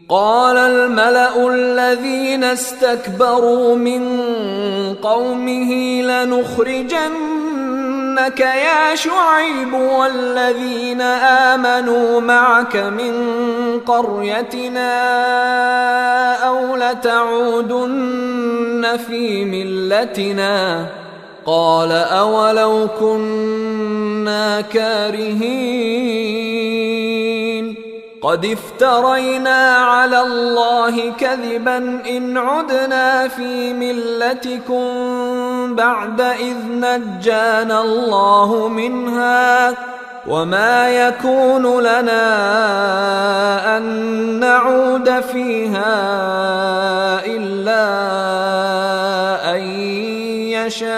قال الملأ الذين استكبروا من قومه لنخرجنك يا شعيب والذين آمنوا معك من قريتنا أو لتعودن في ملتنا قال أولو كنا كارهين قد افترينا على الله كذبا إن عدنا في ملتكم بعد إذ نجانا الله منها وما يكون لنا أن نعود فيها إلا أن يشاء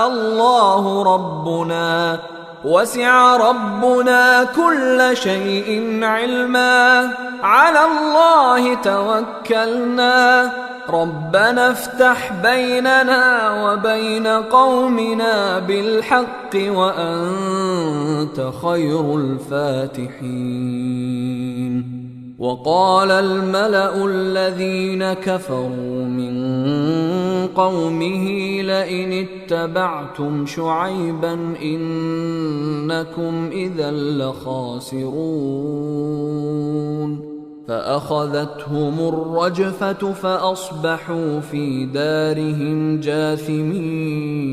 الله ربنا وسع ربنا كل شيء علما على الله توكلنا ربنا افتح بيننا وبين قومنا بالحق وأنت خير الفاتحين. وقال الملأ الذين كفروا من قومه لئن اتبعتم شعيبا إنكم إذا لخاسرون فأخذتهم الرجفة فأصبحوا في دارهم جاثمين.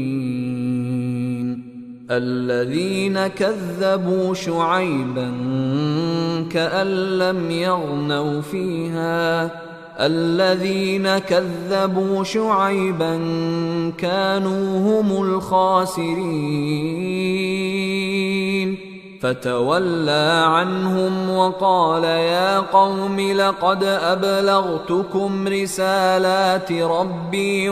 الذين كذبوا شعيبا كأن لم يغنوا فيها الذين كذبوا شعيبا كانوا هم الخاسرين فتولى عنهم وقال يا قوم لقد أبلغتكم رسالات ربي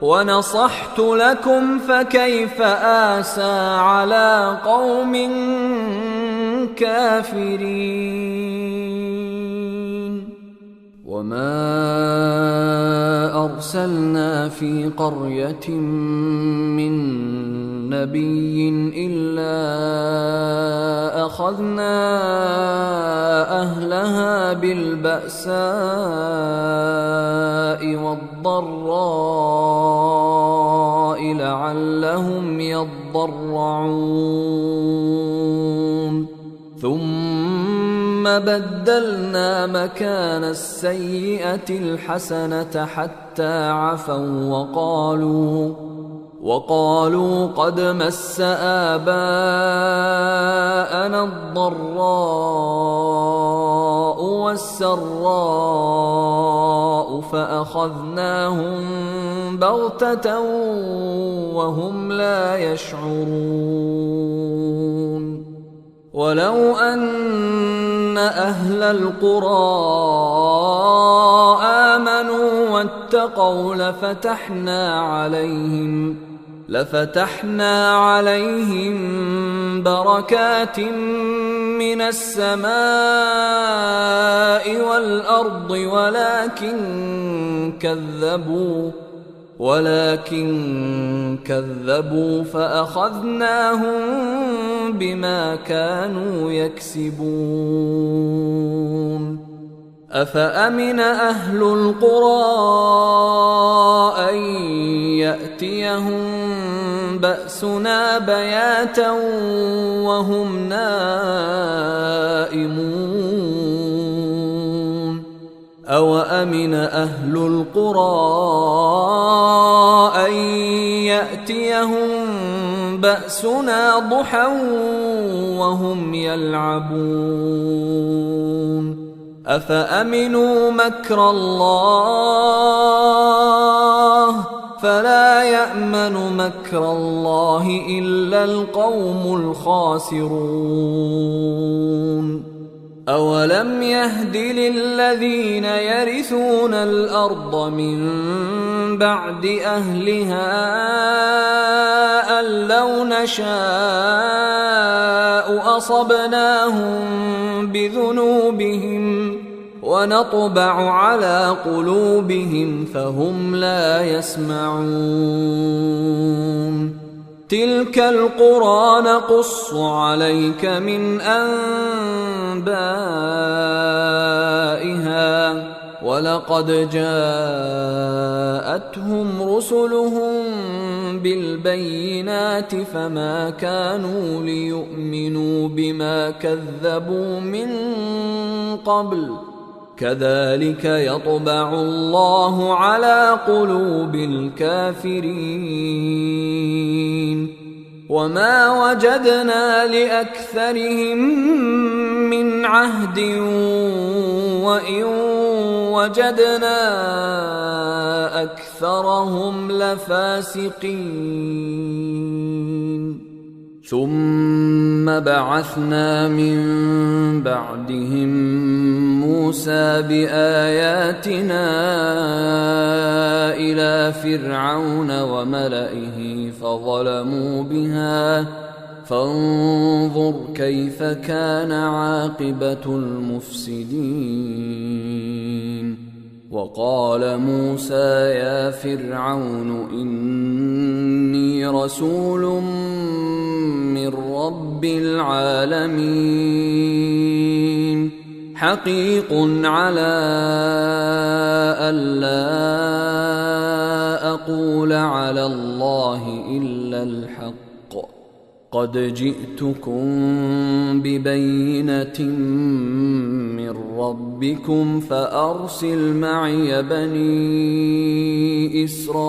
ونصحت لكم فكيف آسى على قوم كافرين. وما أرسلنا في قرية من نبي إلا أخذنا أهلها بالبأساء والضراء لعلهم يضرعون ثم بدلنا مكان السيئة الحسنة حتى عفوا وقالوا قد مس آباءنا الضراء والسراء فأخذناهم بغتة وهم لا يشعرون. ولو أن أهل القرى آمنوا واتقوا لفتحنا عليهم بركات من السماء والأرض ولكن كذبوا فأخذناهم بما كانوا يكسبون. أفأمن أهل القرى أن يأتيهم بأسنا بياتا وهم نائمون أوأمن أهل القرى أن يأتيهم بأسنا ضحى وهم يلعبون أفأمنوا مكر الله فلا يأمن مكر الله إلا القوم الخاسرون. أولم يهد للذين يرثون الأرض من بعد أهلها أن لو نشاء أصبناهم بذنوبهم ونطبع على قلوبهم فهم لا يسمعون تلك القرى نقص عليك من أنبائها ولقد جاءتهم رسلهم بالبينات فما كانوا ليؤمنوا بما كذبوا من قبل كذلك يطبع الله على قلوب الكافرين وما وجدنا لأكثرهم من عهد وإن وجدنا أكثرهم لفاسقين ثم بعثنا من بعدهم موسى بآياتنا إلى فرعون وملئه فظلموا بها فانظر كيف كان عاقبة المفسدين وقال موسى يا فرعون إني رسول من رب العالمين حقيق على ألا أقول على الله إلا الحق قد جئتكم ببينة من ربكم فأرسل معي بني إسرائيل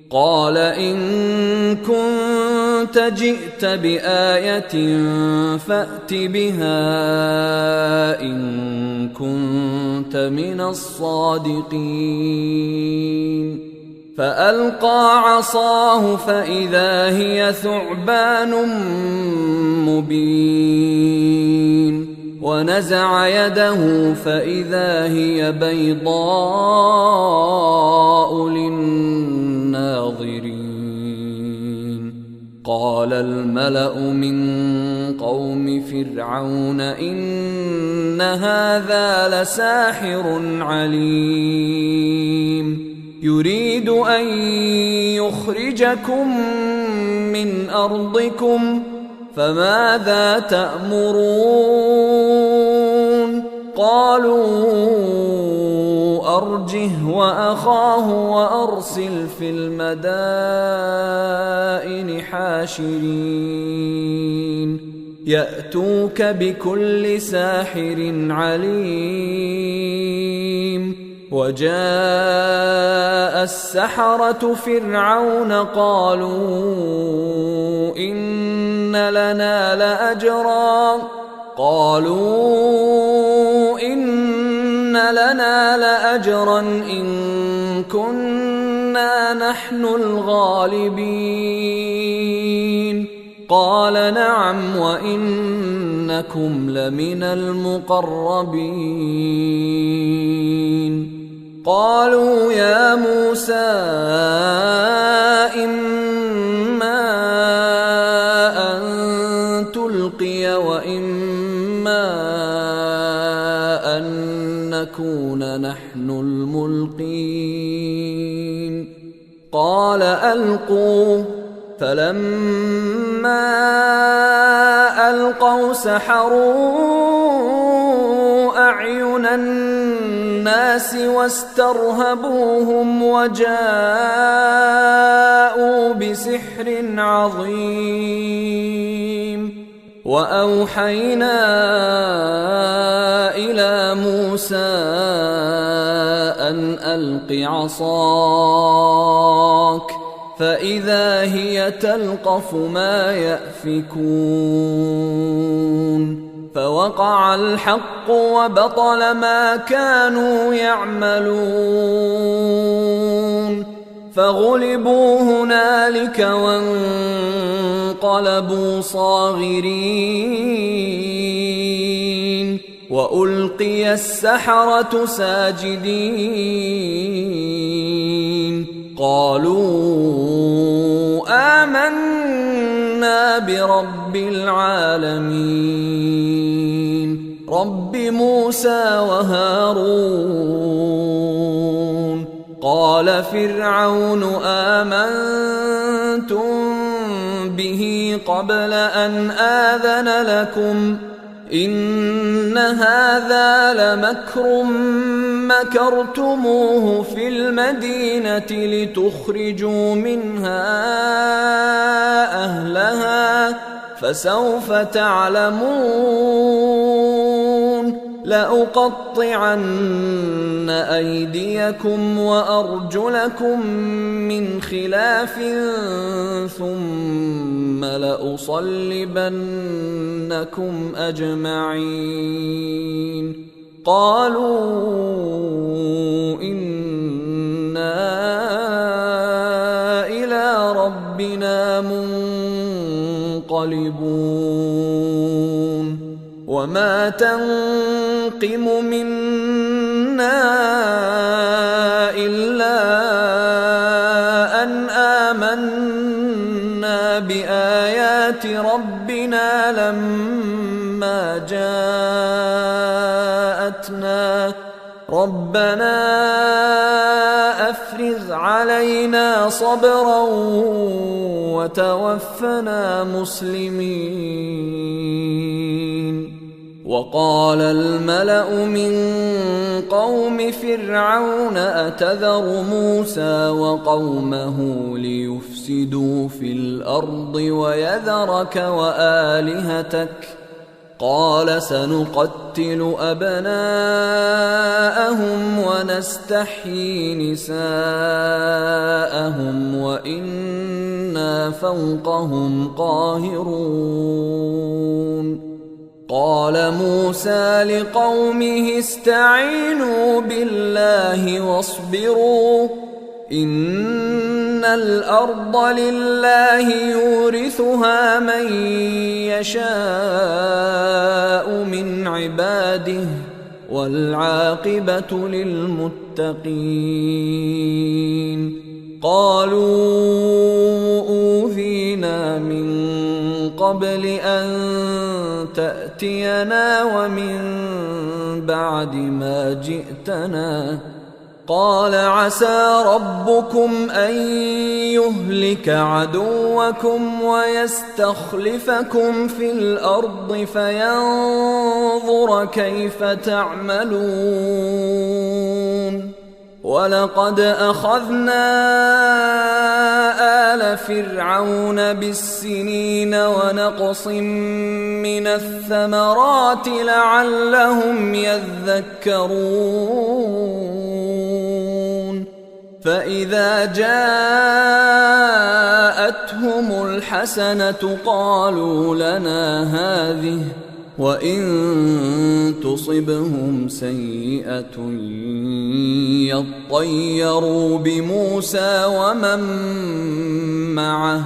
قال إن كنت جئت بآية فأت بها إن كنت من الصادقين فألقى عصاه فإذا هي ثعبان مبين ونزع يده فإذا هي بيضاء للناظرين قال الملأ من قوم فرعون إن هذا لساحر عليم يريد أن يخرجكم من أرضكم فماذا تأمرون قالوا أرجه وأخاه وأرسل في المدائن حاشرين يأتوك بكل ساحر عليم وجاء السحرة فرعون قالوا إن لنا لأجرا إن كنا نحن الغالبين قال نعم وإنكم لمن المقربين قالوا يا موسى إما أن تلقي وإما أن نكون نحن الملقين قال ألقوا فلما ألقوا سحروا أعين الناس واسترهبوهم وجاءوا بسحر عظيم وأوحينا إلى موسى أن ألق عصاك فإذا هي تلقف ما يأفكون فوقع الحق وبطل ما كانوا يعملون فغلبوا هنالك وانقلبوا صاغرين وألقي السحرة ساجدين قالوا آمنا برب العالمين رب موسى وهارون قال قال فرعون آمنتم به قبل أن آذن لكم إن هذا لمكر مكرتموه في المدينة لتخرجوا منها أهلها فسوف تعلمون لأقطعن أيديكم وأرجلكم من خلاف ثم لأصلبنكم أجمعين قالوا إنا إلى ربنا منقلبون وما تنقم منا إلا أن آمنا بآيات ربنا لما جاءتنا ربنا أفرغ علينا صبرا وتوفنا مسلمين وقال الملأ من قوم فرعون أتذر موسى وقومه ليفسدوا في الأرض ويذرك وآلهتك قال سنقتل أبناءهم ونستحيي نساءهم وإنا فوقهم قاهرون قال موسى لقومه استعينوا بالله واصبروا إن الأرض لله يورثها من يشاء من عباده والعاقبة للمتقين قالوا أوذينا من قبل أن تأتينا ومن بعد ما جئتنا قال عسى ربكم أن يهلك عدوكم ويستخلفكم في الأرض فينظر كيف تعملون ولقد أخذنا آل فرعون بالسنين ونقص من الثمرات لعلهم يذكرون فإذا جاءتهم الحسنة قالوا لنا هذه وإن تصبهم سيئة يطيروا بموسى ومن معه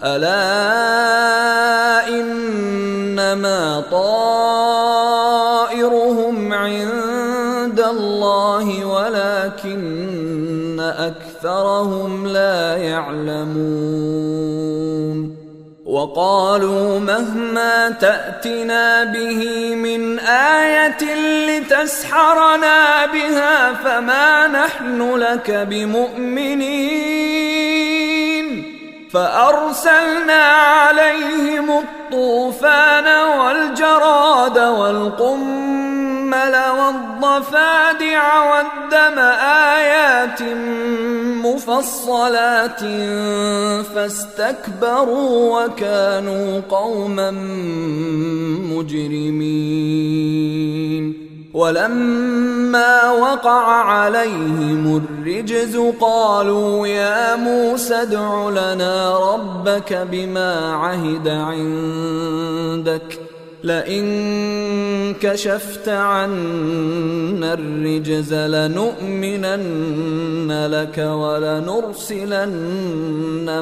ألا إنما طائرهم عند الله ولكن أكثرهم لا يعلمون وقالوا مهما تأتنا به من آية لتسحرنا بها فما نحن لك بمؤمنين فأرسلنا عليهم الطوفان والجراد والقمل والضفادع والدم آيات مفصلات فاستكبروا وكانوا قوما مجرمين ولما وقع عليهم الرجز قالوا يا موسى ادع لنا ربك بما عهد عندك لئن كشفت عنا الرجز لنؤمنن لك ولنرسلن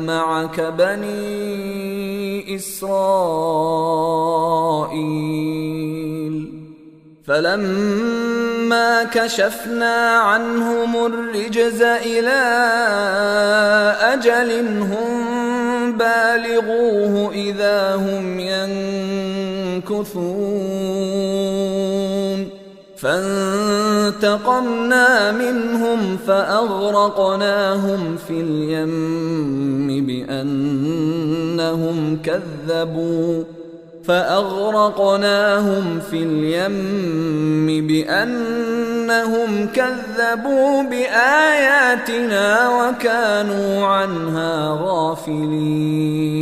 معك بني إسرائيل فلما كشفنا عنهم الرجز إلى أجل هم بالغوه إذا هم ينكثون فانتقمنا منهم فأغرقناهم في اليم بأنهم كذبوا بآياتنا وكانوا عنها غافلين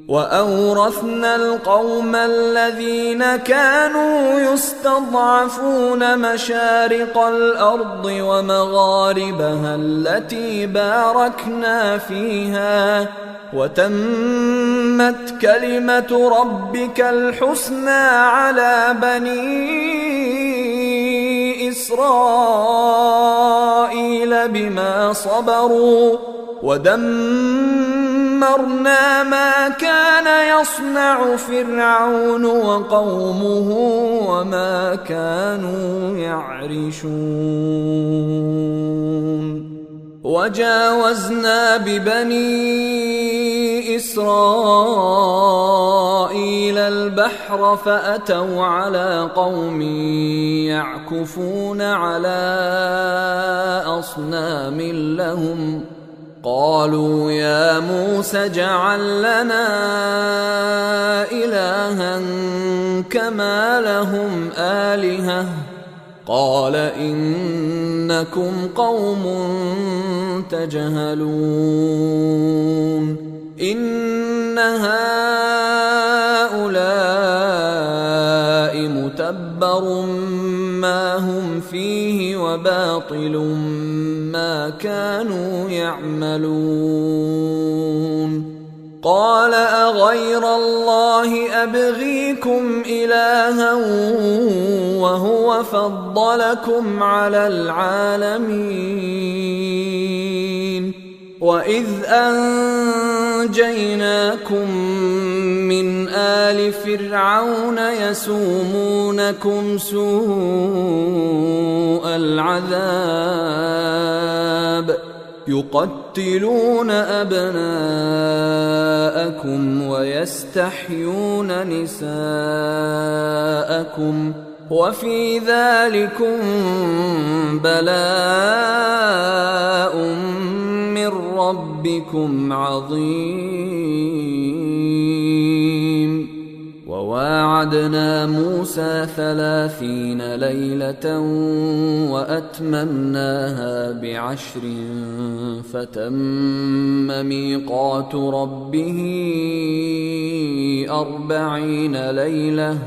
وأورثنا القوم الذين كانوا يستضعفون مشارق الأرض ومغاربها التي باركنا فيها وتمت كلمة ربك الحسنى على بني إسرائيل بما صبروا ودمرنا ما كان يصنع فرعون وقومه وما كانوا يعرشون وجاوزنا ببني إسرائيل البحر فأتوا على قوم يعكفون على أصنام لهم قالوا يا موسى اجعل لنا إلها كما لهم آلهة قال إنكم قوم تجهلون إن هؤلاء متبر ما هم فيه وباطل ما كانوا يعملون قال أغير الله أبغيكم إلها وهو فضلكم على العالمين وإذ أنجيناكم من آل فرعون يسومونكم سوء العذاب يقتلون أبناءكم ويستحيون نساءكم وفي ذلكم بلاء من ربكم عظيم وواعدنا موسى 30 ليلة وأتممناها ب10 فتم ميقات ربه 40 ليلة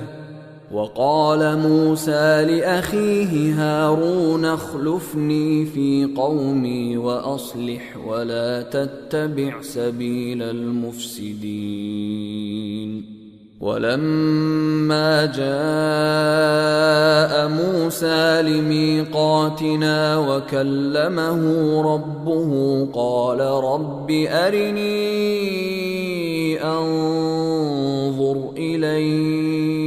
وقال موسى لأخيه هارون اخلفني في قومي وأصلح ولا تتبع سبيل المفسدين ولما جاء موسى لميقاتنا وكلمه ربه قال رب أرني أنظر إليك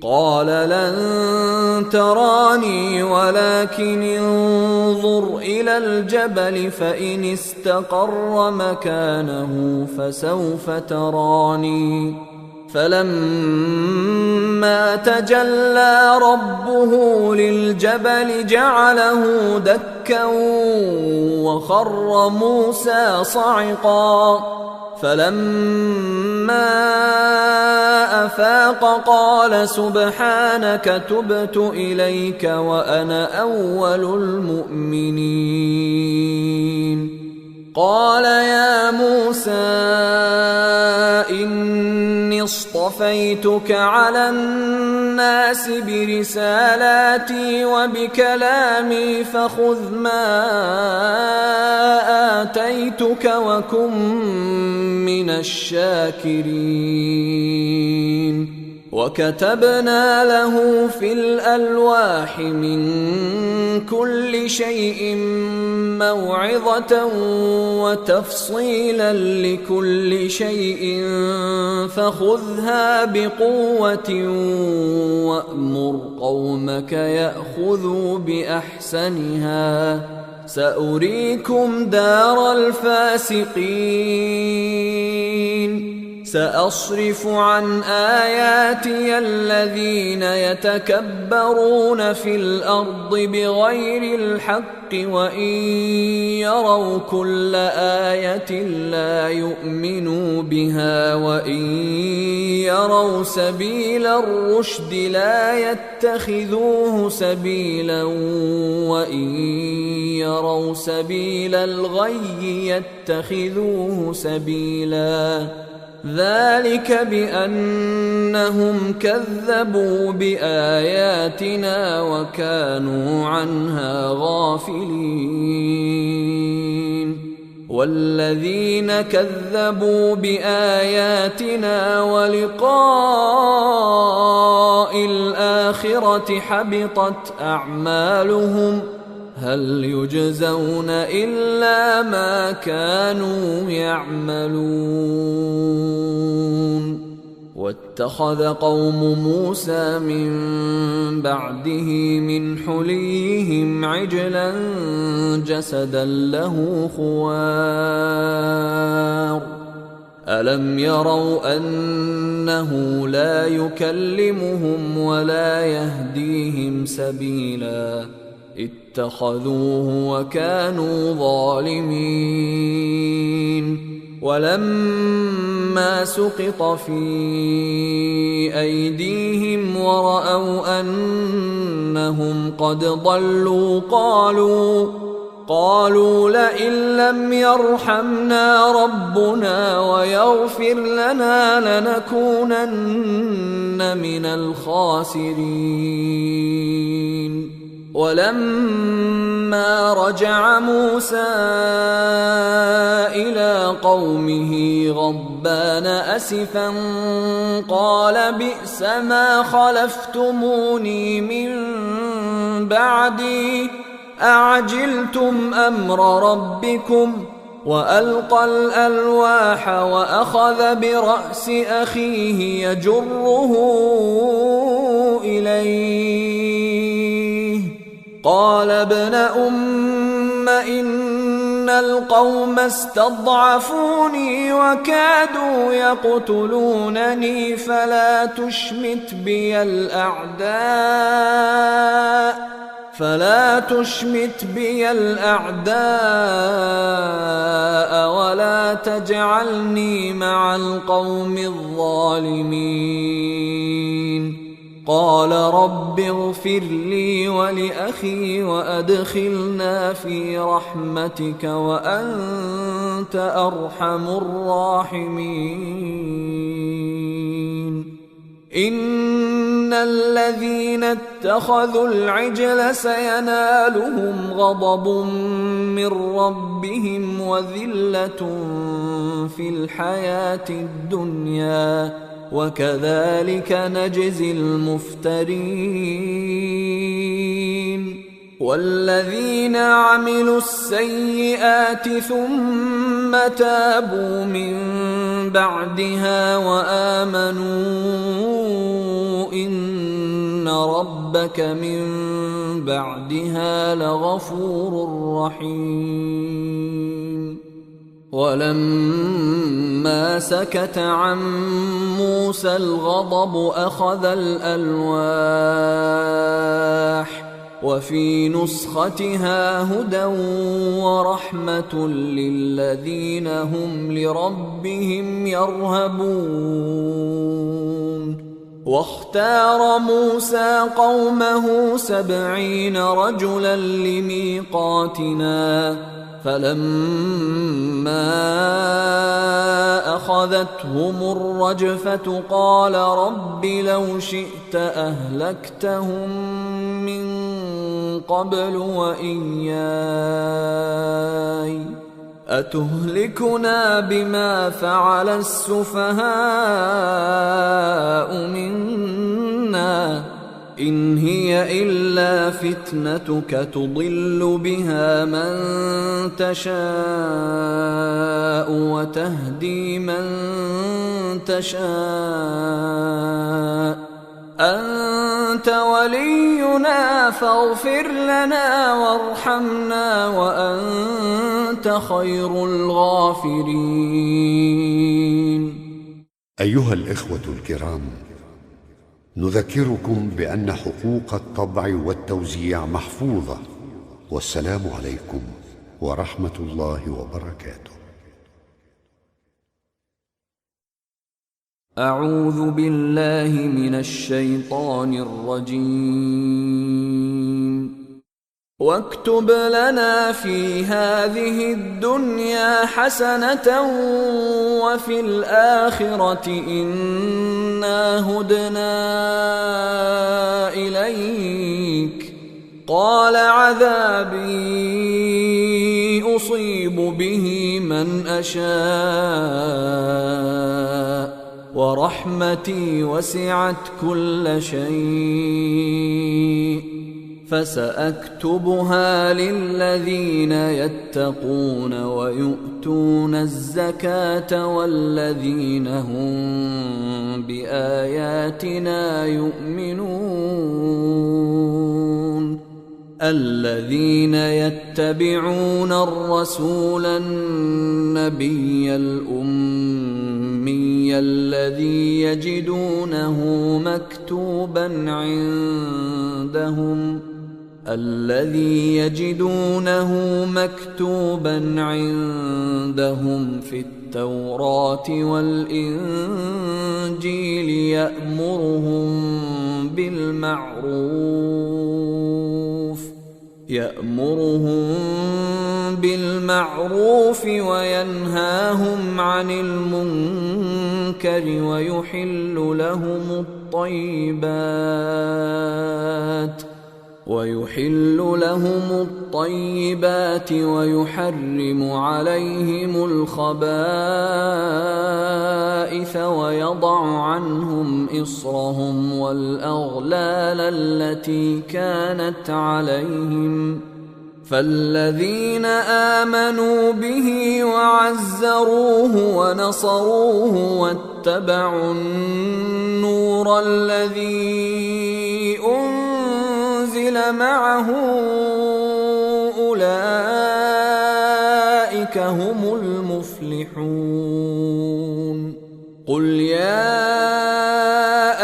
قال لن تراني ولكن انظر إلى الجبل فإن استقر مكانه فسوف تراني فلما تجلى ربه للجبل جعله دكا وخر موسى صعقا فلما أفاق قال سبحانك تبت إليك وأنا أول المؤمنين قال يا موسى إني اصطفيتك على الناس برسالاتي وبكلامي فخذ ما آتيتك وكن من الشاكرين وكتبنا له في الألواح من كل شيء موعظة وتفصيلا لكل شيء فخذها بقوة وأمر قومك يأخذوا بأحسنها سأريكم دار الفاسقين سأصرف عن آياتي الذين يتكبرون في الأرض بغير الحق وإن يروا كل آية لا يؤمنوا بها وإن يروا سبيل الرشد لا يتخذوه سبيلا وإن يروا سبيل الغي يتخذوه سبيلا ذلك بأنهم كذبوا بآياتنا وكانوا عنها غافلين والذين كذبوا بآياتنا ولقاء الآخرة حبطت أعمالهم هل يجزون إلا ما كانوا يعملون واتخذ قوم موسى من بعده من حليهم عجلا جسدا له خوار ألم يروا أنه لا يكلمهم ولا يهديهم سبيلا اتخذوه وكانوا ظالمين ولما سقط في أيديهم ورأوا أنهم قد ضلوا قالوا لئن لم يرحمنا ربنا ويغفر لنا لنكونن من الخاسرين ولما رجع موسى إلى قومه غضبان أسفا قال بئس ما خلفتموني من بعدي أعجلتم أمر ربكم وألقى الألواح وأخذ برأس أخيه يجره إليه قال ابن أم إن القوم استضعفوني وكادوا يقتلونني فلا تشمت بي الأعداء ولا تجعلني مع القوم الظالمين قال رب اغفر لي ولأخي وأدخلنا في رحمتك وأنت أرحم الراحمين إن الذين اتخذوا العجل سينالهم غضب من ربهم وذلة في الحياة الدنيا وكذلك نجزي المفترين والذين عملوا السيئات ثم تابوا من بعدها وآمنوا إن ربك من بعدها لغفور رحيم ولما سكت عن موسى الغضب أخذ الألواح وفي نسختها هدى ورحمة للذين هم لربهم يرهبون واختار موسى قومه 70 رجلا لميقاتنا فلما أخذتهم الرجفة قال رب لو شئت أهلكتهم من قبل وإياي أتهلكنا بما فعل السفهاء منا إن هي إلا فتنتك تضل بها من تشاء وتهدي من تشاء أنت ولينا فاغفر لنا وارحمنا وأنت خير الغافرين أيها الإخوة الكرام، نذكركم بأن حقوق الطبع والتوزيع محفوظة، والسلام عليكم ورحمة الله وبركاته. أعوذ بالله من الشيطان الرجيم. واكتب لنا في هذه الدنيا حسنة وفي الآخرة إنا هدنا إليك. قال عذابي أصيب به من أشاء ورحمتي وسعت كل شيء فسأكتبها للذين يتقون ويؤتون الزكاة والذين هم بآياتنا يؤمنون. الذين يتبعون الرسول النبي الأمي الذي يجدونه مكتوبا عندهم في التوراة والإنجيل يأمرهم بالمعروف وينهاهم عن المنكر ويحل لهم الطيبات ويحرم عليهم الخبائث ويضع عنهم إصرهم والأغلال التي كانت عليهم. فالذين آمنوا به وعزروه ونصروه واتبعوا النور الذي أنزل معه أولئك هم المفلحون. قل يا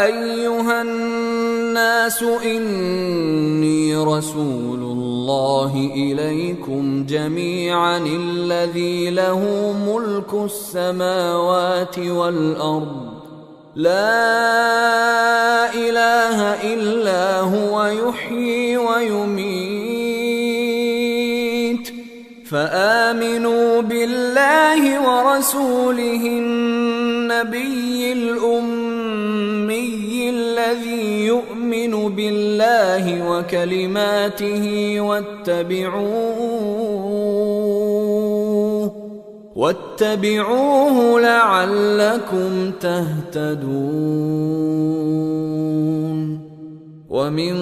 أيها الناس إني رسول الله إليكم جميعا الذي له ملك السماوات والأرض لا إله إلا هو يحيي ويميت. فآمنوا بالله ورسوله النبي الأمي الذي يؤمن بالله وكلماته واتبعوه لعلكم تهتدون. ومن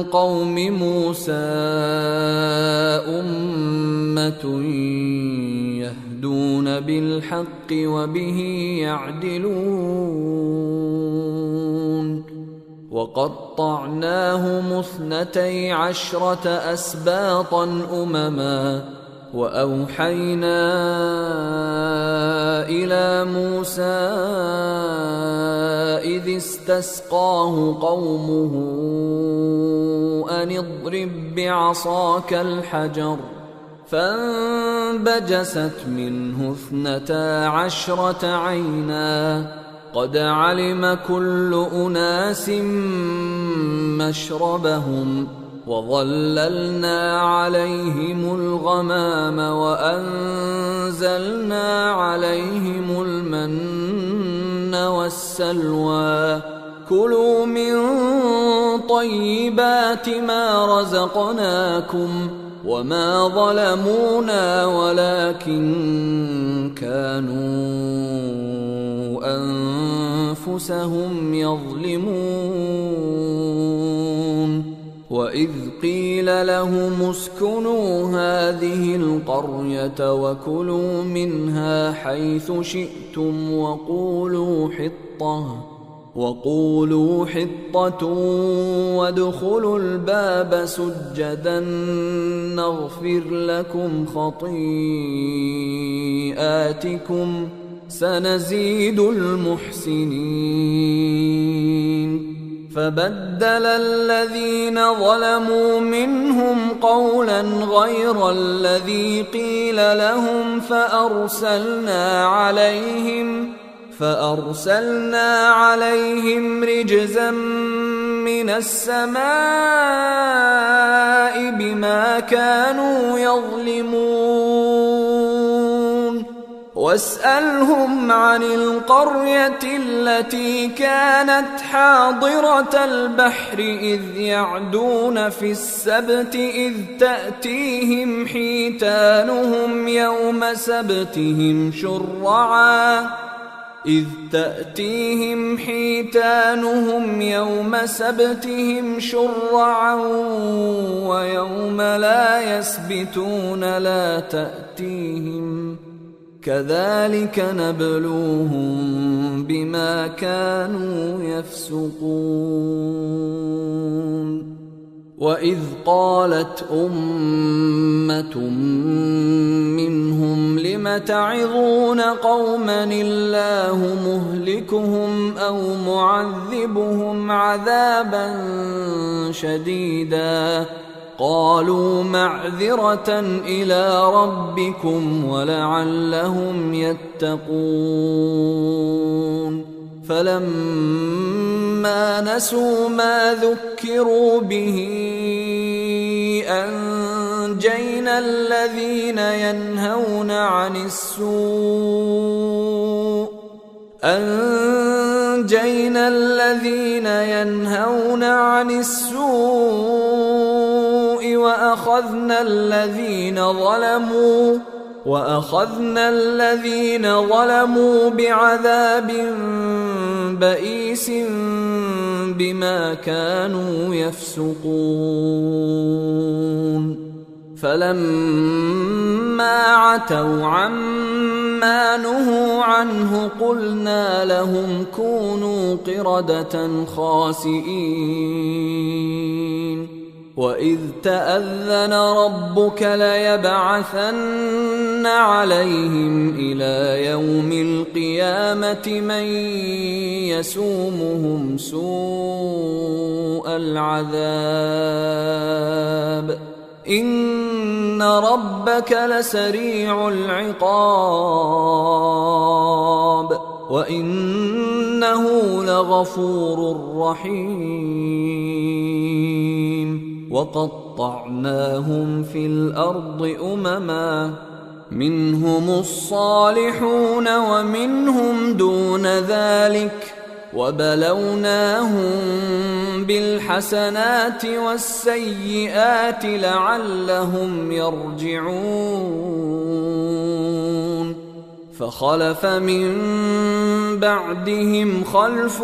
قوم موسى أمة يهدون بالحق وبه يعدلون. وقطعناهم 12 أسباطا أمما وأوحينا إلى موسى إذ استسقاه قومه أن اضرب بعصاك الحجر فانبجست منه 12 عينا قد علم كل أناس مشربهم وظللنا عليهم الغمام وأنزلنا عليهم المن والسلوى كلوا من طيبات ما رزقناكم وما ظلمونا ولكن كانوا أنفسهم يظلمون. وإذ قيل لهم اسكنوا هذه القرية وكلوا منها حيث شئتم وقولوا حطة وادخلوا الباب سجدا نغفر لكم خطيئاتكم سنزيد المحسنين. فبدل الذين ظلموا منهم قولا غير الذي قيل لهم فأرسلنا عليهم رجزا من السماء بما كانوا يظلمون. واسألهم عن القرية التي كانت حاضرة البحر إذ يعدون في السبت إذ تأتيهم حيتانهم يوم سبتهم شرعا ويوم لا يسبتون لا تأتيهم كذلك نبلوهم بما كانوا يفسقون. وإذ قالت أمة منهم لم تعظون قوما الله مهلكهم أو معذبهم عذابا شديدا قالوا معذرة إلى ربكم ولعلهم يتقون. فلما نسوا ما ذكروا به أنجينا الذين ينهون عن السوء وأخذنا الذين ظلموا بعذاب بئيس بما كانوا يفسقون. فلما عتوا عما نهوا عنه قلنا لهم كونوا قردة خاسئين. وإذ تأذن ربك ليبعثن عليهم إلى يوم القيامة من يسومهم سوء العذاب إن ربك لسريع العقاب وإنه لغفور رحيم. وقطعناهم في الأرض أمما منهم الصالحون ومنهم دون ذلك وبلوناهم بالحسنات والسيئات لعلهم يرجعون. فخلف من بعدهم خلف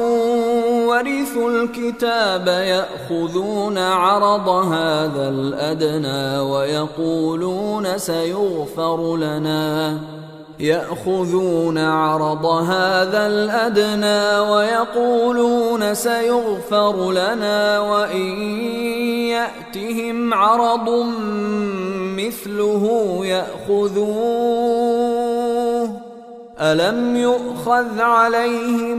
ورثوا الكتاب يأخذون عرض هذا الأدنى ويقولون سيغفر لنا وإن يأتهم عرض مثله يأخذوه. ألم يؤخذ عليهم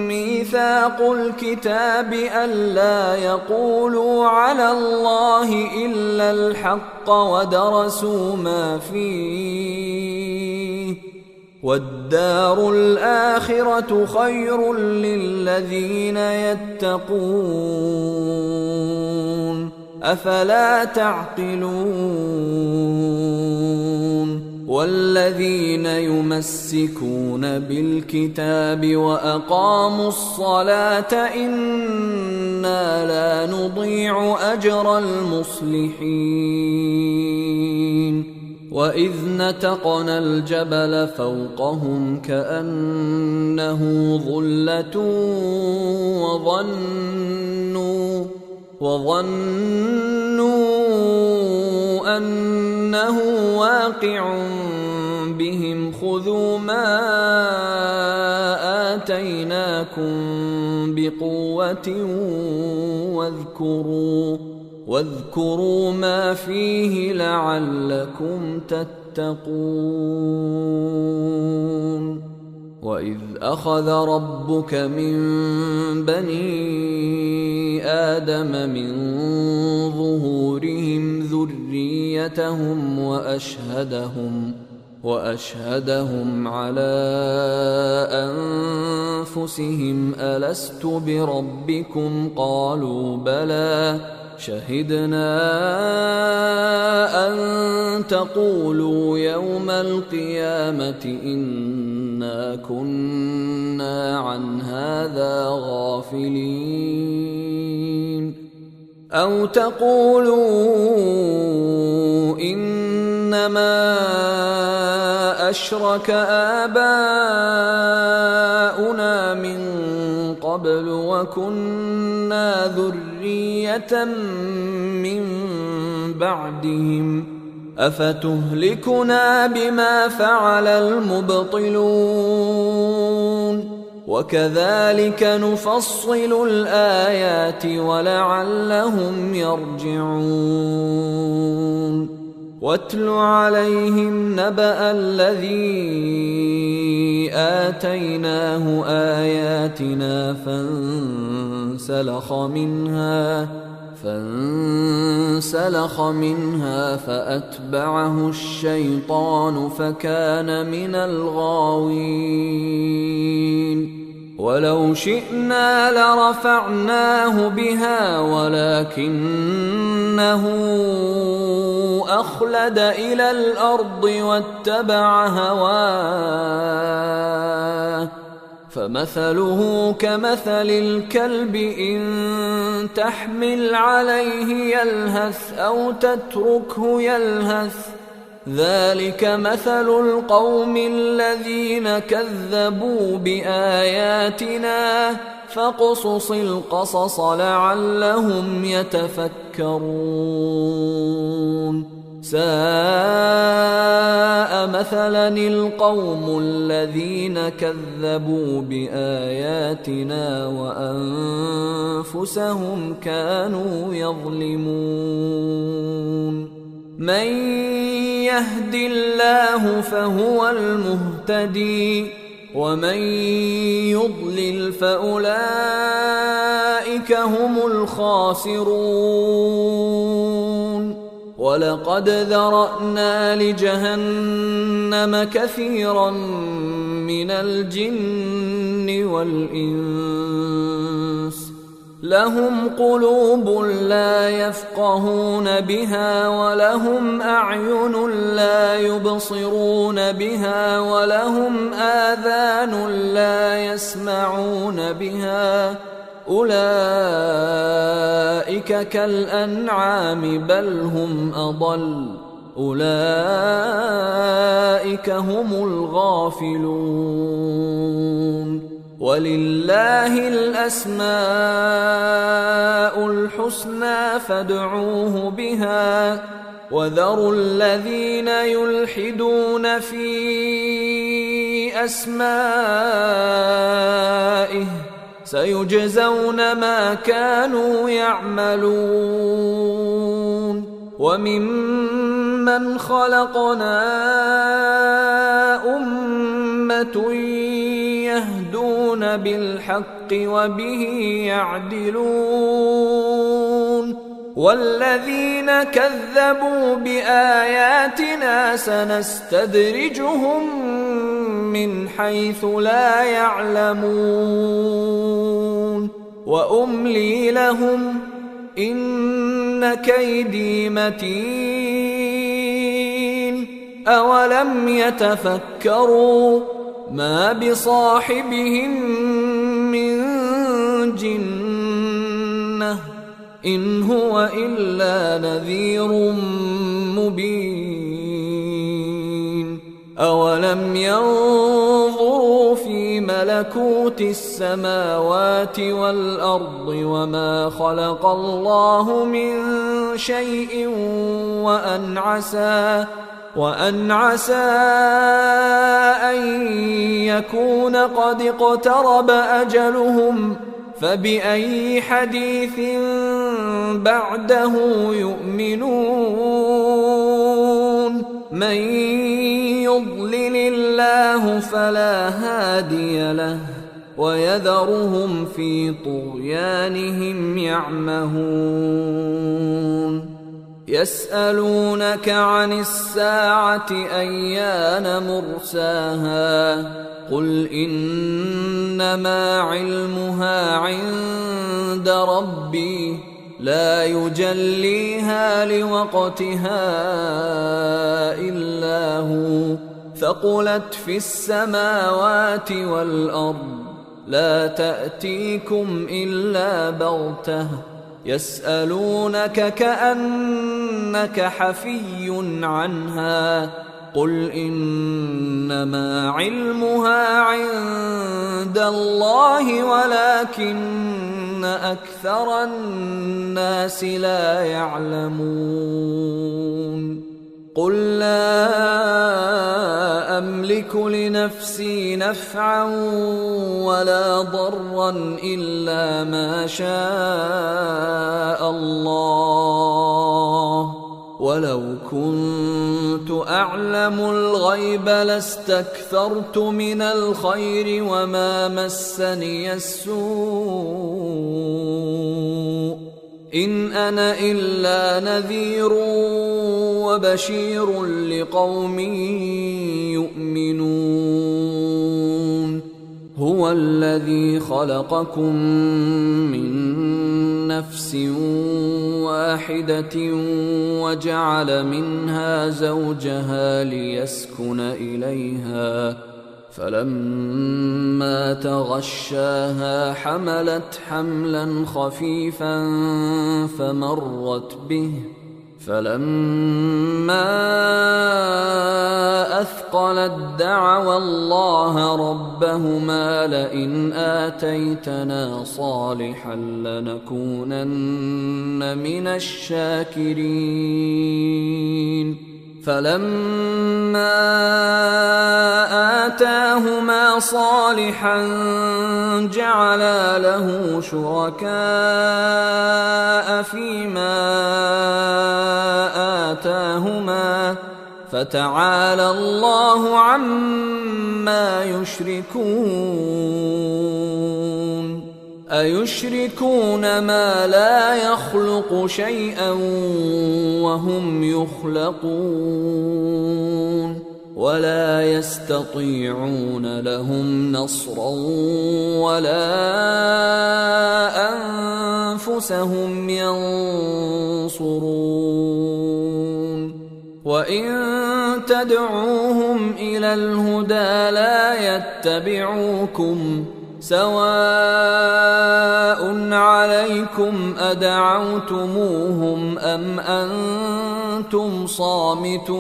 ميثاق الكتاب ألا يقولوا على الله إلا الحق ودرسوا ما فيه والدار الآخرة خير للذين يتقون أفلا تعقلون. والذين يمسكون بالكتاب وأقاموا الصلاة إنا لا نضيع أجر المصلحين. وإذ نتقنا الجبل فوقهم كأنه ظلة وظنوا أنه واقع بهم خذوا ما آتيناكم بقوة واذكروا ما فيه لعلكم تتقون. وإذ أخذ ربك من بني آدم من ظهورهم ذريتهم وأشهدهم على أنفسهم ألست بربكم قالوا بلى شهدنا أن تقولوا يوم القيامة إنا كنا عن هذا غافلين أو تقولوا إنما أشرك آباؤنا من قبل وكنا ذرية من بعدهم أفتهلكنا بما فعل المبطلون وكذلك نفصل الآيات ولعلهم يرجعون واتل عليهم نبأ الذي آتيناه آياتنا فانسلخ منها فأتبعه الشيطان فكان من الغاوين ولو شئنا لرفعناه بها ولكنه أخلد إلى الأرض واتبع هواه فمثله كمثل الكلب إن تحمل عليه يلهث أو تتركه يلهث ذلك مثل القوم الذين كذبوا بآياتنا فاقصص القصص لعلهم يتفكرون ساء مثلا القوم الذين كذبوا بآياتنا وأنفسهم كانوا يظلمون من يهد الله فهو المهتدي ومن يضلل فأولئك هم الخاسرون ولقد ذرأنا لجهنم كثيرا من الجن والإنس لهم قلوب لا يفقهون بها ولهم أعين لا يبصرون بها ولهم آذان لا يسمعون بها أولئك كالأنعام بل هم أضل أولئك هم الغافلون ولله الأسماء الحسنى فادعوه بها وذروا الذين يلحدون في أسمائه سيجزون ما كانوا يعملون وممن خلقنا أمة يهدون بالحق وبه يعدلون والذين كذبوا بآياتنا سنستدرجهم من حيث لا يعلمون وأملي لهم إن كيدي متين أولم يتفكروا ما بصاحبهم من جنة إن هو إلا نذير مبين أولم ينظروا في ملكوت السماوات والأرض وما خلق الله من شيء وأن عسى أن يكون قد اقترب أجلهم فبأي حديث بعده يؤمنون من يضلل الله الله فلا هادي له ويذرهم في طغيانهم يعمهون يسألونك عن الساعة أيان مرساها قل إنما علمها عند ربي لا يجليها لوقتها إلا هو ثقلت في السماوات والأرض لا تأتيكم إلا بغتة يسألونك كأنك حفي عنها قل إنما علمها عند الله ولكن أكثر الناس لا يعلمون قل لا أملك لنفسي نفعا ولا ضرا إلا ما شاء الله ولو كنت أعلم الغيب لاستكثرت من الخير وما مسني السوء إن أنا إلا نذير وبشير لقوم يؤمنون هو الذي خلقكم من نفس واحدة وجعل منها زوجها ليسكن إليها فلما تغشاها حملت حملا خفيفا فمرت به فلما أثقلت دعوا الله ربهما لئن آتيتنا صالحا لنكونن من الشاكرين فلما آتاهما صالحا جعلا له شركاء فيما آتاهما فتعالى الله عما يشركون أيشركون ما لا يخلق شيئا وهم يخلقون ولا يستطيعون لهم نصرا ولا أنفسهم ينصرون وإن تدعوهم إلى الهدى لا يتبعوكم سواء عليكم أدعوتموهم أم أنتم صامتون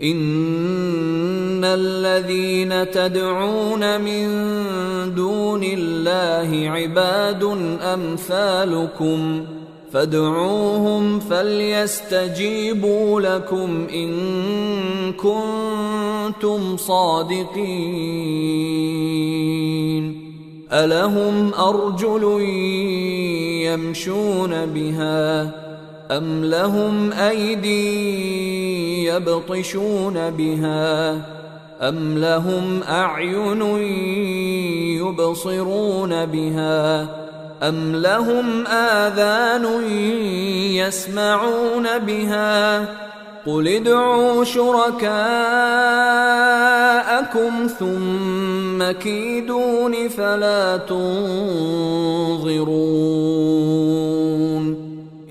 إن الذين تدعون من دون الله عباد أمثالكم فادعوهم فليستجيبوا لكم إن كنتم صادقين ألهم أرجل يمشون بها أم لهم أيدي يبطشون بها أم لهم أعين يبصرون بها أم لهم آذان يسمعون بها قل ادعوا شركاءكم ثم كيدون فلا تنظرون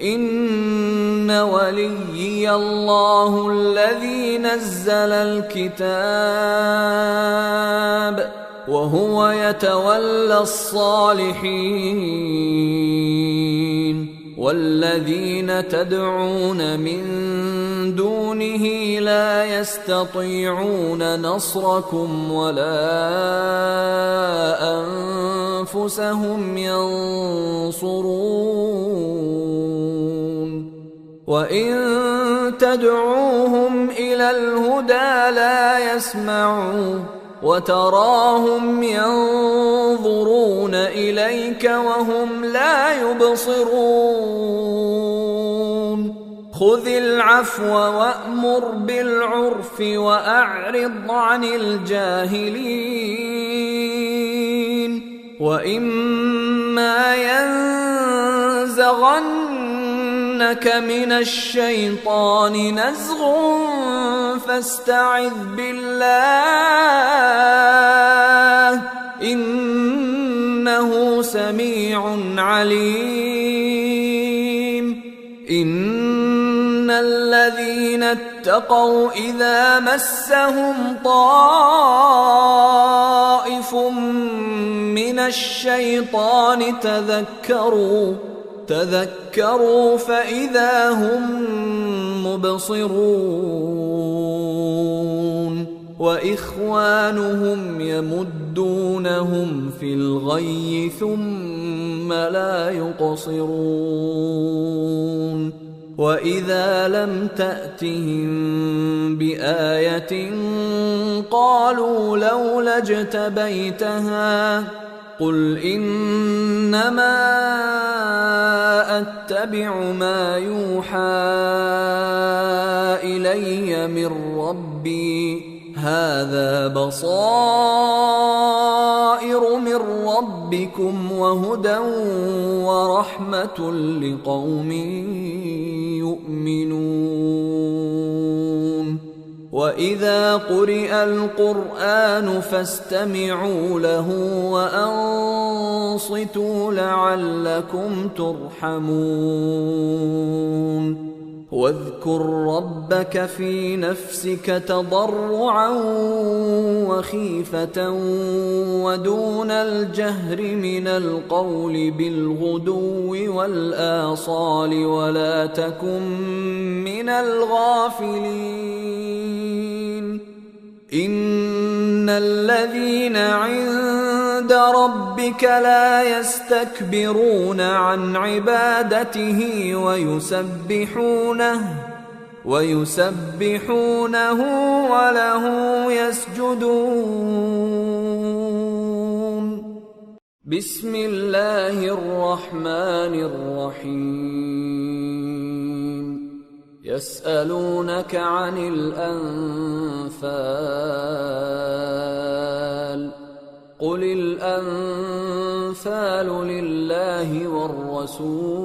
إن وليي الله الذي نزل الكتاب وهو يتولى الصالحين والذين تدعون من دونه لا يستطيعون نصركم ولا أنفسهم ينصرون وإن تدعوهم إلى الهدى لا يسمعون وتراهم ينظرون إليك وهم لا يبصرون خذ العفو وأمر بالعرف وأعرض عن الجاهلين وإما ينزغنك من الشيطان نزغ فاستعذ بالله إنه سميع عليم إن الذين اتقوا إذا مسهم طائف من الشيطان تذكروا فإذا هم مبصرون وإخوانهم يمدونهم في الغي ثم لا يقصرون وإذا لم تأتهم بآية قالوا لولا اجتبيتها قل إنما أتبع ما يوحى إلي من ربي هذا بصائر من ربكم وهدى ورحمة لقوم يؤمنون وإذا قرئ القرآن فاستمعوا له وأنصتوا لعلكم ترحمون واذكر ربك في نفسك تضرعا وخيفة ودون الجهر من القول بالغدو والآصال ولا تكن من الغافلين إن الذين عند ربك لا يستكبرون عن عبادته ويسبحونه وله يسجدون بسم الله الرحمن الرحيم يسألونك عن الأنفال قل الأنفال لله والرسول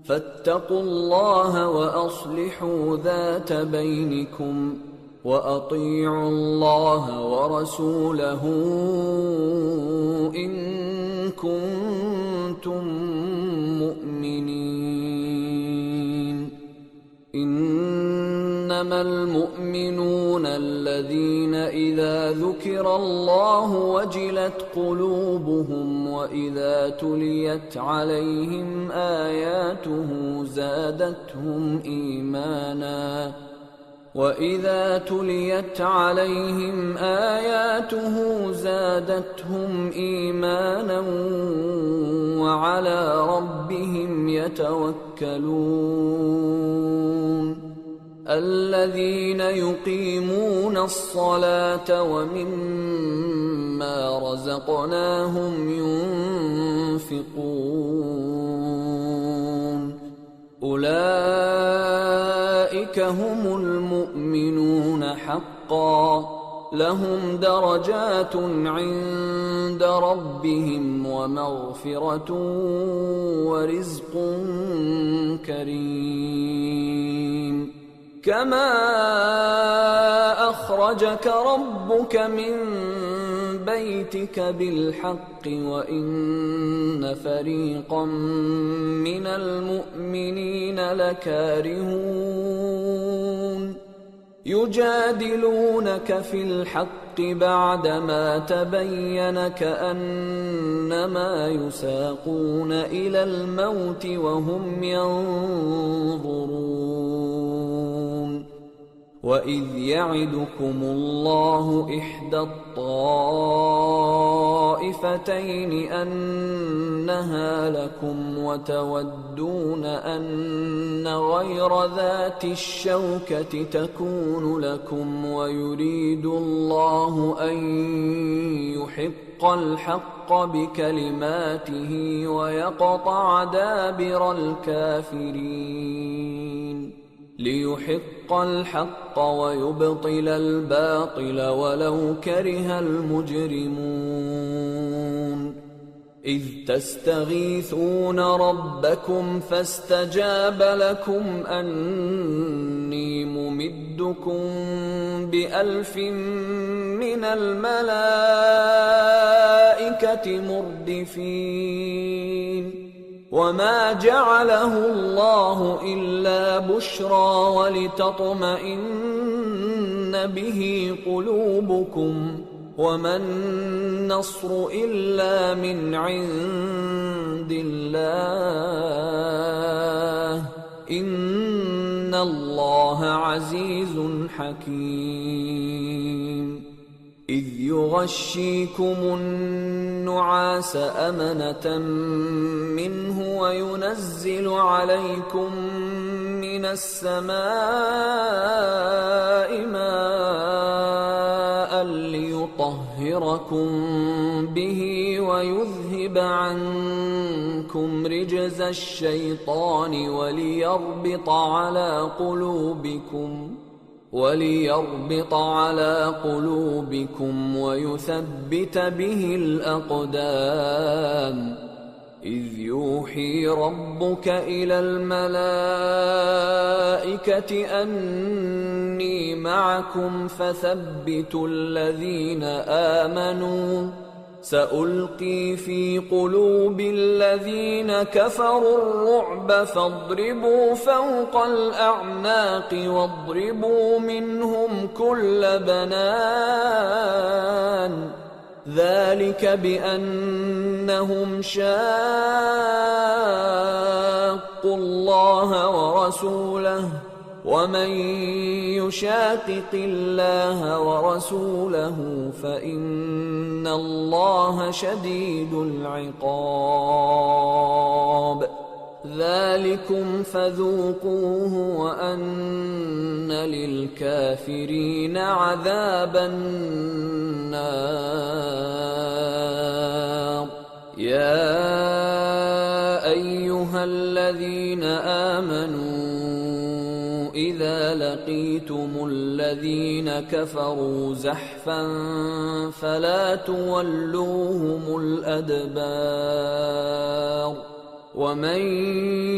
فاتقوا الله وأصلحوا ذات بينكم وأطيعوا الله ورسوله إن كنتم مؤمنين إنما المؤمنون الذين إذا ذكر الله وجلت قلوبهم وإذا تليت عليهم آياته زادتهم إيمانا وعلى ربهم يتوكلون الذين يقيمون الصلاة ومما رزقناهم ينفقون أولئك هم المؤمنون حقا لهم درجات عند ربهم ومغفرة ورزق كريم كما أخرجك ربك من بيتك بالحق وإن فريقا من المؤمنين لكارهون يجادلونك في الحق بعدما تبين كأنما يساقون إلى الموت وهم ينظرون وإذ يعدكم الله إحدى الطائفتين أنها لكم وتودون أن غير ذات الشوكة تكون لكم ويريد الله أن يحق الحق بكلماته ويقطع دابر الكافرين ليحق الحق ويبطل الباطل ولو كره المجرمون إذ تستغيثون ربكم فاستجاب لكم أني ممدكم ب1000 من الملائكة مردفين وما جعله الله إلا بشرى ولتطمئن به قلوبكم وما النصر إلا من عند الله إن الله عزيز حكيم إذ يغشيكم النعاس أمنة منه وينزل عليكم من السماء ماء ليطهركم به ويذهب عنكم رجز الشيطان وليربط على قلوبكم ويثبت به الأقدام إذ يوحي ربك إلى الملائكة أني معكم فثبتوا الذين آمنوا سألقي في قلوب الذين كفروا الرعب فاضربوا فوق الأعناق واضربوا منهم كل بنان ذلك بأنهم شاقوا الله ورسوله ومن يشاقق الله ورسوله فإن الله شديد العقاب ذلكم فذوقوه وأن للكافرين عذاب النار يا أيها الذين آمنوا إذا لقيتم الذين كفروا زحفا فلا تولوهم الأدبار ومن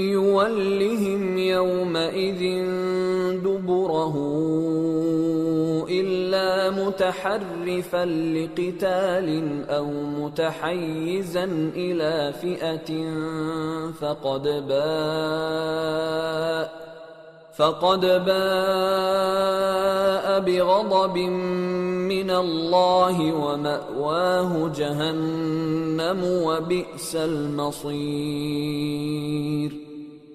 يولهم يومئذ دبره إلا متحرفا لقتال أو متحيزا إلى فئة فقد باء بغضب من الله ومأواه جهنم وبئس المصير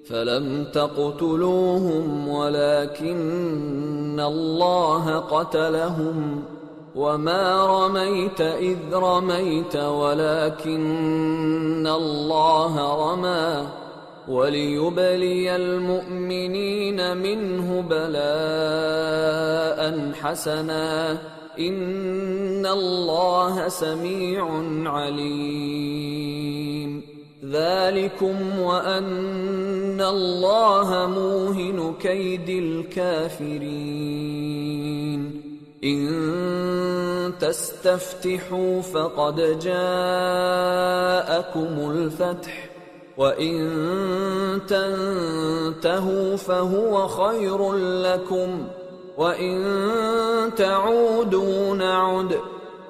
فلم تقتلوهم ولكن الله قتلهم وما رميت إذ رميت ولكن الله رمى وليبلي المؤمنين منه بلاء حسنا إن الله سميع عليم ذلكم وأن الله موهن كيد الكافرين إن تستفتحوا فقد جاءكم الفتح وإن تنتهوا فهو خير لكم وإن تعودوا نعد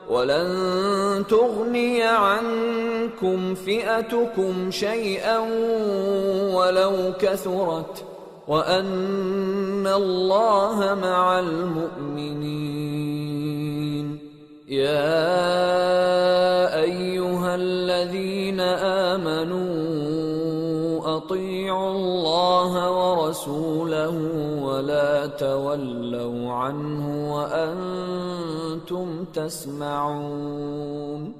ولن تغني عنكم فئتكم شيئا ولو كثرت وأن الله مع المؤمنين يا أيها الذين آمنوا أطيعوا الله ورسوله ولا تولوا عنه وأنتم تسمعون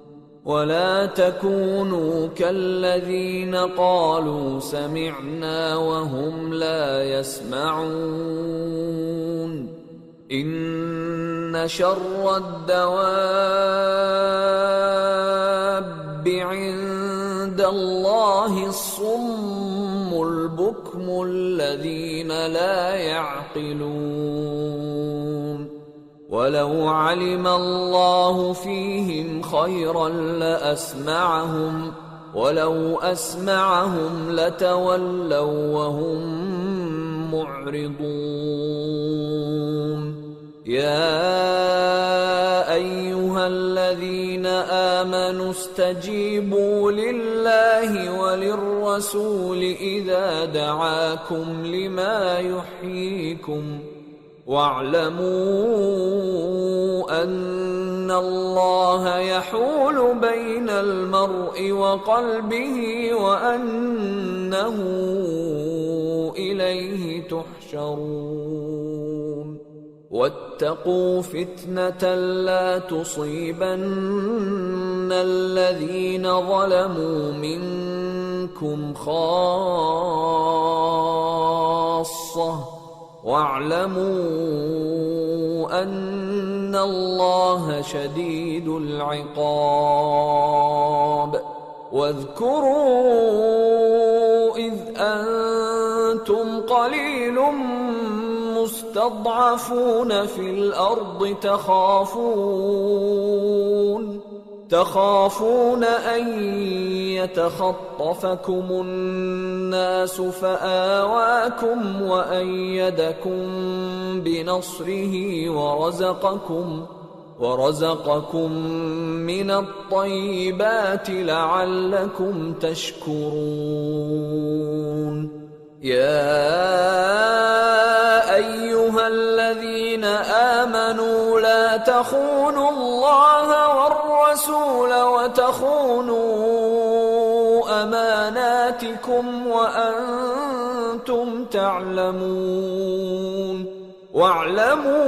ولا تكونوا كالذين قالوا سمعنا وهم لا يسمعون إن شر الدواب عند الله الصم البكم الذين لا يعقلون ولو علم الله فيهم خيرا لأسمعهم ولو أسمعهم لتولوا وهم معرضون يا أيها الذين آمنوا استجيبوا لله وللرسول إذا دعاكم لما يحييكم واعلموا أن الله يحول بين المرء وقلبه وأنه إليه تحشرون واتقوا فتنة لا تصيبن الذين ظلموا منكم خاصة واعلموا أن الله شديد العقاب واذكروا إذ أنتم قليل مستضعفون في الأرض تخافون أن يتخطفكم الناس فآواكم وأيدكم بنصره ورزقكم من الطيبات لعلكم تشكرون يا أيها الذين آمنوا لا تخونوا الله والرسول وتخونوا أماناتكم وأنتم تعلمون واعلموا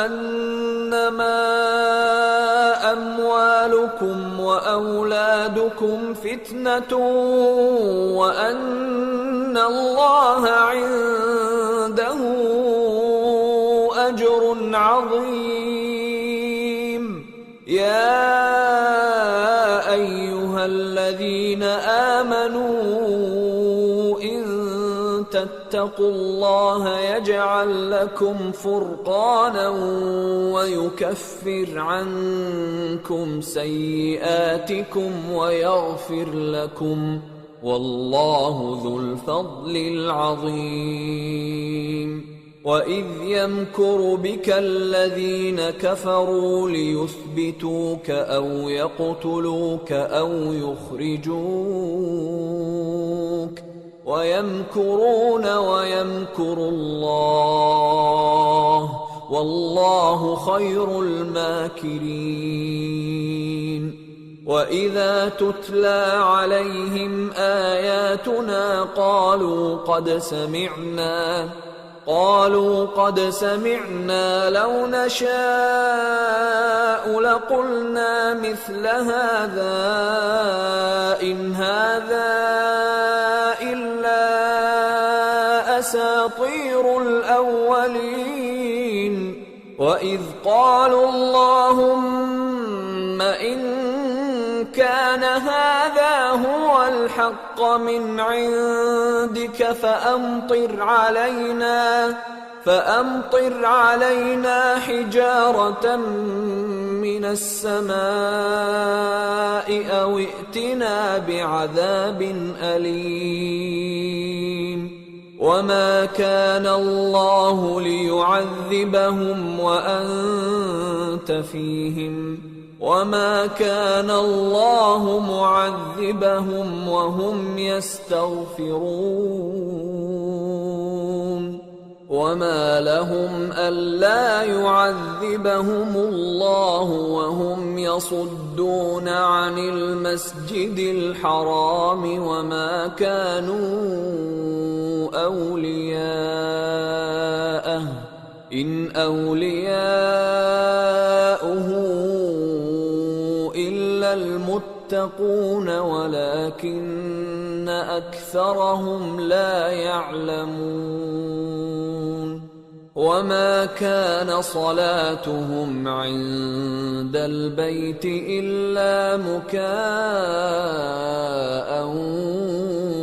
أنما أموالكم وأولادكم فتنة وأن الله عنده أجر عظيم يا أيها الذين آمنوا إن تتقوا الله يجعل لكم فرقانا ويكفر عنكم سيئاتكم ويغفر لكم والله ذو الفضل العظيم وإذ يمكر بك الذين كفروا ليثبتوك أو يقتلوك أو يخرجوك ويمكرون ويمكر الله والله خير الماكرين وإذا تتلى عليهم آياتنا قالوا قد سمعنا لو نشاء لقلنا مثل هذا إن هذا إلا أساطير الأولين وإذ قالوا اللهم إن كان هذا هو الحق من عندك فأمطر علينا حجارة من السماء أو ائتنا بعذاب أليم وما كان الله ليعذبهم وأنت فيهم وما كان الله معذبهم وهم يستغفرون وما لهم ألا يعذبهم الله وهم يصدون عن المسجد الحرام وما كانوا أولياءه إن أولياؤه إلا المتقون ولكن أكثرهم لا يعلمون وما كان صلاتهم عند البيت إلا مكاء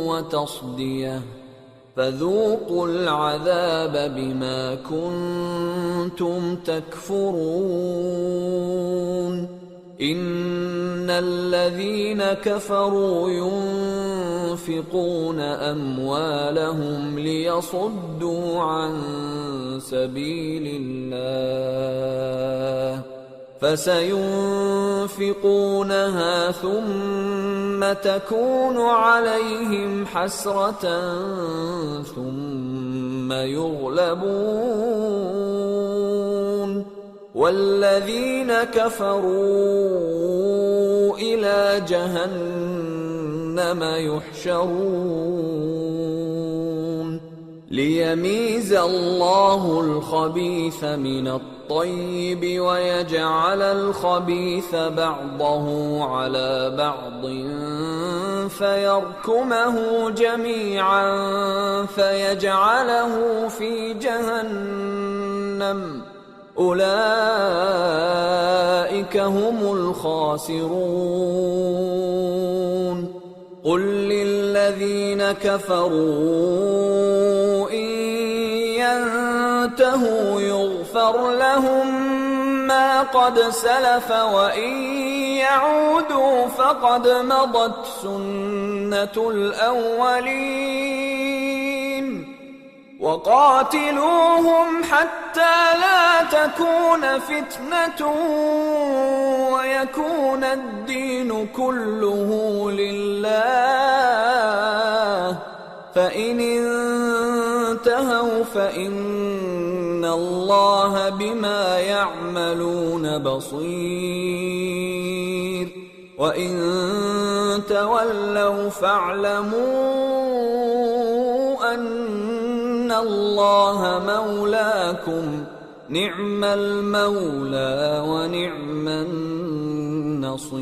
وتصدية فذوقوا العذاب بما كنتم تكفرون إن الذين كفروا ينفقون أموالهم ليصدوا عن سبيل الله فسينفقونها ثم تكون عليهم حسرة ثم يغلبون والذين كفروا إلى جهنم يحشرون ليميز الله الخبيث من الطيب ويجعل الخبيث بعضه على بعض فيركمه جميعا فيجعله في جهنم أولئك هم الخاسرون قل للذين كفروا إن ينتهوا يغفر لهم ما قد سلف وإن يعودوا فقد مضت سنة الأولين وقاتلوهم حتى لا تكون فتنة ويكون الدين كله لله فإن انتهوا فإن الله بما يعملون بصير وإن تولوا فاعلموا أن الله مولاكم نعم المولى ونعم النصير